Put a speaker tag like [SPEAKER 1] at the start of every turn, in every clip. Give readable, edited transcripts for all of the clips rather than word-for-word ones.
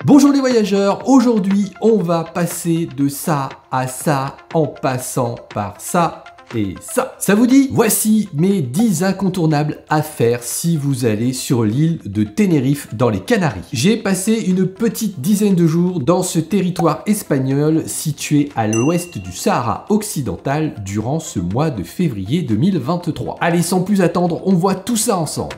[SPEAKER 1] Bonjour les voyageurs, aujourd'hui on va passer de ça à ça en passant par ça et ça. Ça vous dit? Voici mes 10 incontournables à faire si vous allez sur l'île de Tenerife dans les Canaries. J'ai passé une petite dizaine de jours dans ce territoire espagnol situé à l'ouest du Sahara occidental durant ce mois de février 2023. Allez, sans plus attendre, on voit tout ça ensemble.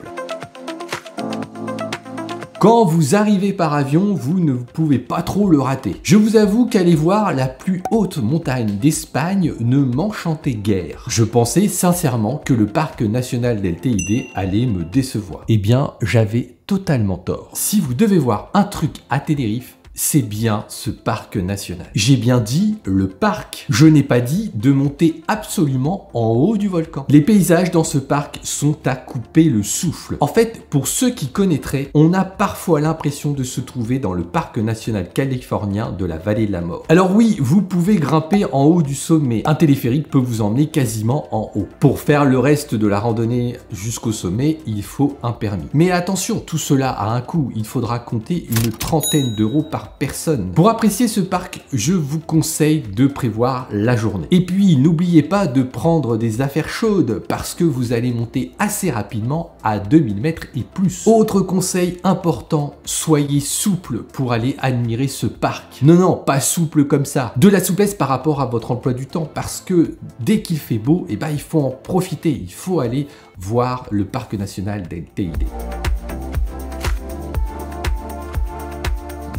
[SPEAKER 1] Quand vous arrivez par avion, vous ne pouvez pas trop le rater. Je vous avoue qu'aller voir la plus haute montagne d'Espagne ne m'enchantait guère. Je pensais sincèrement que le parc national del Teide allait me décevoir. Eh bien, j'avais totalement tort. Si vous devez voir un truc à Tenerife, c'est bien ce parc national. J'ai bien dit le parc. Je n'ai pas dit de monter absolument en haut du volcan. Les paysages dans ce parc sont à couper le souffle. En fait, pour ceux qui connaîtraient, on a parfois l'impression de se trouver dans le parc national californien de la vallée de la mort. Alors oui, vous pouvez grimper en haut du sommet. Un téléphérique peut vous emmener quasiment en haut. Pour faire le reste de la randonnée jusqu'au sommet, il faut un permis. Mais attention, tout cela a un coût. Il faudra compter une trentaine d'euros par personne. Pour apprécier ce parc, je vous conseille de prévoir la journée. Et puis, n'oubliez pas de prendre des affaires chaudes parce que vous allez monter assez rapidement à 2000 mètres et plus. Autre conseil important, soyez souple pour aller admirer ce parc. Non, pas souple comme ça. De la souplesse par rapport à votre emploi du temps parce que dès qu'il fait beau, eh ben, il faut en profiter. Il faut aller voir le parc national del Teide.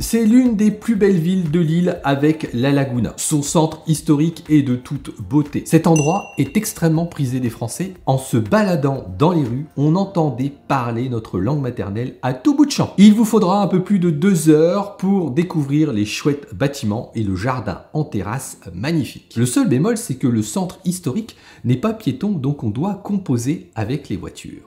[SPEAKER 1] C'est l'une des plus belles villes de l'île avec La Laguna. Son centre historique est de toute beauté. Cet endroit est extrêmement prisé des Français. En se baladant dans les rues, on entendait parler notre langue maternelle à tout bout de champ. Il vous faudra un peu plus de 2 heures pour découvrir les chouettes bâtiments et le jardin en terrasse magnifique. Le seul bémol, c'est que le centre historique n'est pas piéton, donc on doit composer avec les voitures.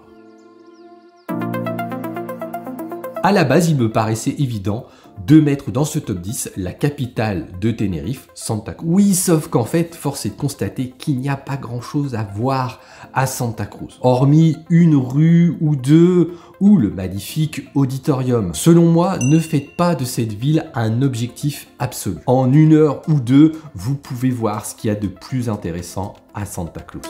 [SPEAKER 1] À la base, il me paraissait évident de mettre dans ce top 10 la capitale de Tenerife, Santa Cruz. Oui, sauf qu'en fait, force est de constater qu'il n'y a pas grand-chose à voir à Santa Cruz, hormis une rue ou deux ou le magnifique auditorium. Selon moi, ne faites pas de cette ville un objectif absolu. En 1 heure ou 2, vous pouvez voir ce qu'il y a de plus intéressant à Santa Cruz.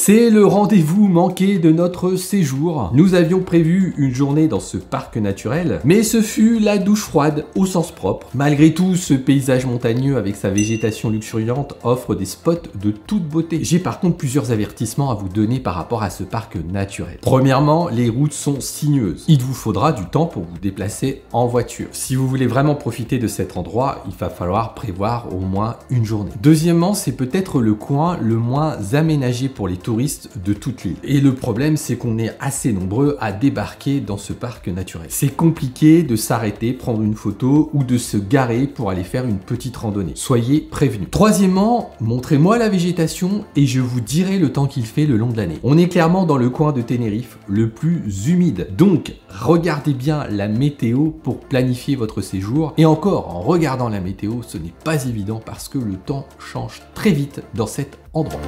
[SPEAKER 1] C'est le rendez-vous manqué de notre séjour. Nous avions prévu une journée dans ce parc naturel, mais ce fut la douche froide au sens propre. Malgré tout, ce paysage montagneux avec sa végétation luxuriante offre des spots de toute beauté. J'ai par contre plusieurs avertissements à vous donner par rapport à ce parc naturel. Premièrement, les routes sont sinueuses. Il vous faudra du temps pour vous déplacer en voiture. Si vous voulez vraiment profiter de cet endroit, il va falloir prévoir au moins une journée. Deuxièmement, c'est peut-être le coin le moins aménagé pour les touristes de toute l'île. Et le problème, c'est qu'on est assez nombreux à débarquer dans ce parc naturel. C'est compliqué de s'arrêter, prendre une photo ou de se garer pour aller faire une petite randonnée. Soyez prévenus. Troisièmement, montrez-moi la végétation et je vous dirai le temps qu'il fait le long de l'année. On est clairement dans le coin de Tenerife le plus humide. Donc, regardez bien la météo pour planifier votre séjour. Et encore, en regardant la météo, ce n'est pas évident parce que le temps change très vite dans cet endroit.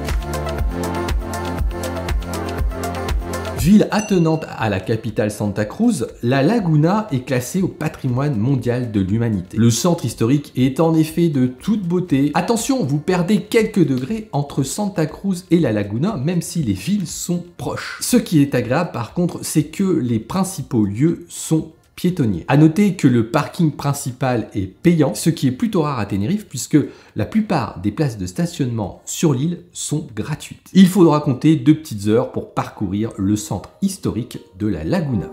[SPEAKER 1] Ville attenante à la capitale Santa Cruz, La Laguna est classée au patrimoine mondial de l'humanité. Le centre historique est en effet de toute beauté. Attention, vous perdez quelques degrés entre Santa Cruz et La Laguna, même si les villes sont proches. Ce qui est agréable par contre, c'est que les principaux lieux sont piétonniers. À noter que le parking principal est payant, ce qui est plutôt rare à Tenerife puisque la plupart des places de stationnement sur l'île sont gratuites. Il faudra compter 2 petites heures pour parcourir le centre historique de La Laguna.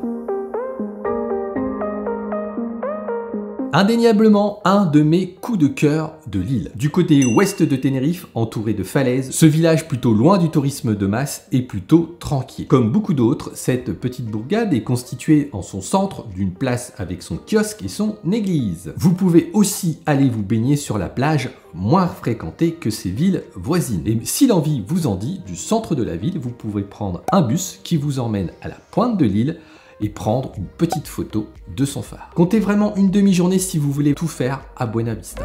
[SPEAKER 1] Indéniablement un de mes coups de cœur de l'île. Du côté ouest de Tenerife, entouré de falaises, ce village plutôt loin du tourisme de masse est plutôt tranquille. Comme beaucoup d'autres, cette petite bourgade est constituée en son centre d'une place avec son kiosque et son église. Vous pouvez aussi aller vous baigner sur la plage moins fréquentée que ses villes voisines. Et si l'envie vous en dit, du centre de la ville, vous pouvez prendre un bus qui vous emmène à la pointe de l'île et prendre une petite photo de son phare. Comptez vraiment une demi-journée si vous voulez tout faire à Buena Vista.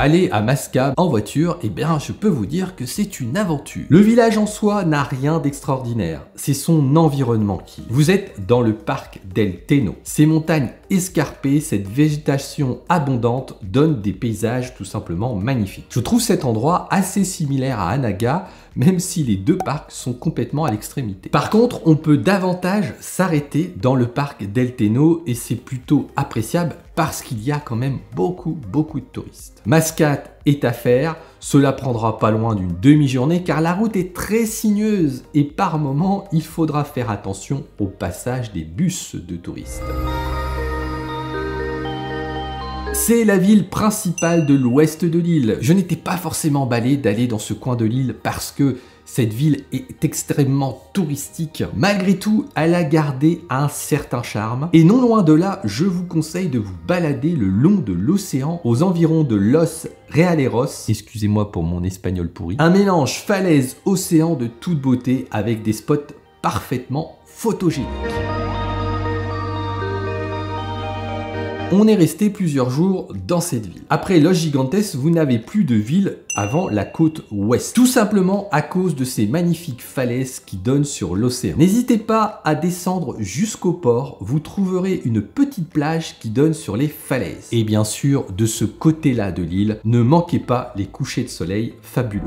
[SPEAKER 1] Aller à Masca en voiture, eh bien je peux vous dire que c'est une aventure. Le village en soi n'a rien d'extraordinaire, c'est son environnement qui. Vous êtes dans le parc del Teno. Ces montagnes escarpées, cette végétation abondante donne des paysages tout simplement magnifiques. Je trouve cet endroit assez similaire à Anaga, même si les deux parcs sont complètement à l'extrémité. Par contre, on peut davantage s'arrêter dans le parc del Teno et c'est plutôt appréciable parce qu'il y a quand même beaucoup de touristes. Mascate est à faire, cela prendra pas loin d'une demi-journée car la route est très sinueuse et par moments il faudra faire attention au passage des bus de touristes. C'est la ville principale de l'ouest de l'île. Je n'étais pas forcément emballé d'aller dans ce coin de l'île parce que cette ville est extrêmement touristique. Malgré tout, elle a gardé un certain charme. Et non loin de là, je vous conseille de vous balader le long de l'océan aux environs de Los Realeros. Excusez-moi pour mon espagnol pourri. Un mélange falaise-océan de toute beauté avec des spots parfaitement photogéniques. On est resté plusieurs jours dans cette ville. Après Los Gigantes, vous n'avez plus de ville avant la côte ouest. Tout simplement à cause de ces magnifiques falaises qui donnent sur l'océan. N'hésitez pas à descendre jusqu'au port, vous trouverez une petite plage qui donne sur les falaises. Et bien sûr, de ce côté-là de l'île, ne manquez pas les couchers de soleil fabuleux.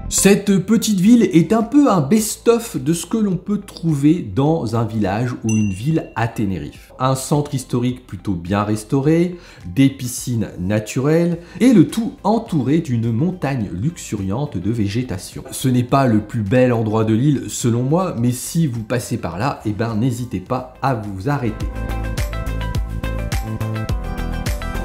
[SPEAKER 1] Cette petite ville est un peu un best-of de ce que l'on peut trouver dans un village ou une ville à Tenerife. Un centre historique plutôt bien restauré, des piscines naturelles et le tout entouré d'une montagne luxuriante de végétation. Ce n'est pas le plus bel endroit de l'île selon moi, mais si vous passez par là, eh ben n'hésitez pas à vous arrêter.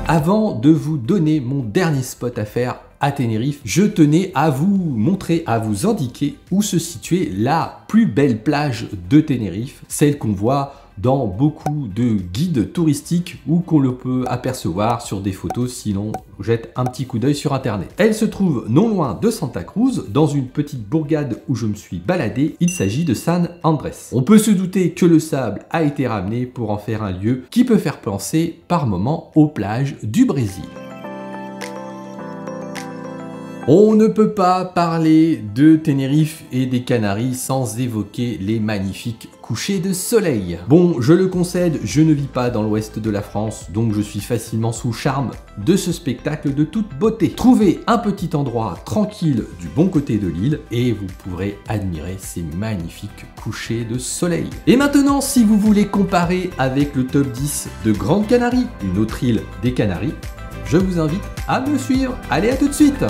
[SPEAKER 1] Avant de vous donner mon dernier spot à faire à Tenerife, je tenais à vous montrer, à vous indiquer où se situait la plus belle plage de Tenerife, celle qu'on voit dans beaucoup de guides touristiques ou qu'on le peut apercevoir sur des photos si l'on jette un petit coup d'œil sur internet. Elle se trouve non loin de Santa Cruz, dans une petite bourgade où je me suis baladé, il s'agit de San Andrés. On peut se douter que le sable a été ramené pour en faire un lieu qui peut faire penser par moments aux plages du Brésil. On ne peut pas parler de Tenerife et des Canaries sans évoquer les magnifiques couchers de soleil. Bon, je le concède, je ne vis pas dans l'ouest de la France, donc je suis facilement sous le charme de ce spectacle de toute beauté. Trouvez un petit endroit tranquille du bon côté de l'île et vous pourrez admirer ces magnifiques couchers de soleil. Et maintenant, si vous voulez comparer avec le top 10 de Grande Canarie, une autre île des Canaries, je vous invite à me suivre. Allez, à tout de suite!